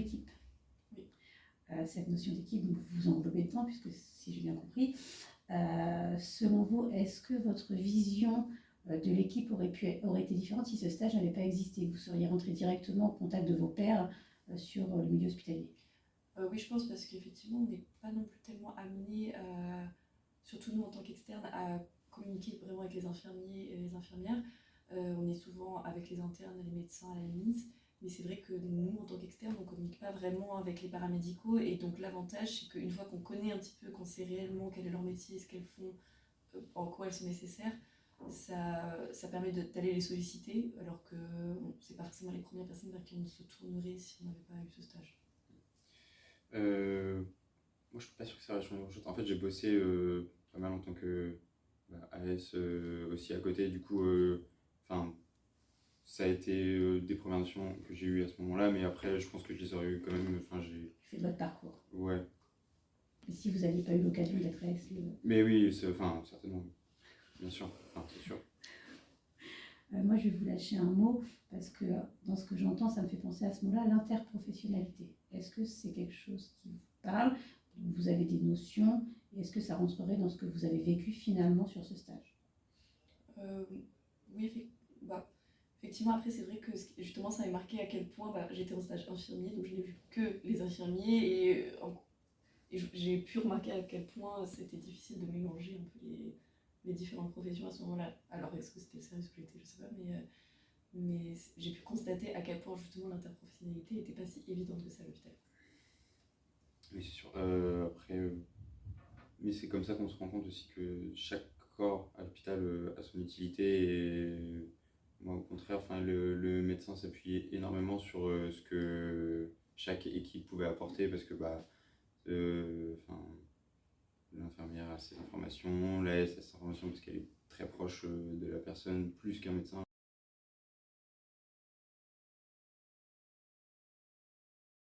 d'équipe. Oui. Cette notion d'équipe, vous englobez dedans, puisque si j'ai bien compris, selon vous, est-ce que votre vision de l'équipe aurait été différente si ce stage n'avait pas existé? Vous seriez rentré directement au contact de vos pairs sur le milieu hospitalier? Oui, je pense, parce qu'effectivement, on n'est pas non plus tellement amené, surtout nous en tant qu'externes, à communiquer vraiment avec les infirmiers et les infirmières. On est souvent avec les internes et les médecins à la limite, mais c'est vrai que nous, en tant qu'externes, on ne communique pas vraiment avec les paramédicaux, et donc l'avantage, c'est qu'une fois qu'on connaît un petit peu, qu'on sait réellement quel est leur métier, ce qu'elles font, en quoi elles sont nécessaires, ça permet d'aller les solliciter, alors que bon, c'est pas forcément les premières personnes vers qui on se tournerait si on n'avait pas eu ce stage. Moi, je suis pas sûr que ça va changer grand-chose. En fait, j'ai bossé pas mal en tant que AS aussi à côté. Du coup, ça a été des premières notions que j'ai eues à ce moment-là, mais après, je pense que je les aurais eues quand même. C'est de votre parcours. Ouais. Et si vous n'aviez pas eu l'occasion d'être AS? Mais oui, certainement. Bien sûr, c'est sûr. Moi, je vais vous lâcher un mot, parce que dans ce que j'entends, ça me fait penser à ce mot-là, l'interprofessionnalité. Est-ce que c'est quelque chose qui vous parle? Vous avez des notions, et est-ce que ça rentrerait dans ce que vous avez vécu finalement sur ce stage? Oui, effectivement, après, c'est vrai que justement, ça m'a marqué à quel point j'étais en stage infirmier, donc je n'ai vu que les infirmiers, et j'ai pu remarquer à quel point c'était difficile de mélanger un peu les différentes professions à ce moment-là. Alors, est-ce que c'était le service où j'étais, je sais pas, mais j'ai pu constater à quel point justement l'interprofessionnalité n'était pas si évidente que ça à l'hôpital. Oui, c'est sûr. Mais c'est comme ça qu'on se rend compte aussi que chaque corps à l'hôpital a son utilité. Et moi, au contraire, le médecin s'appuyait énormément sur ce que chaque équipe pouvait apporter, parce que l'infirmière a ses informations, l'AS a ses informations parce qu'elle est très proche de la personne, plus qu'un médecin.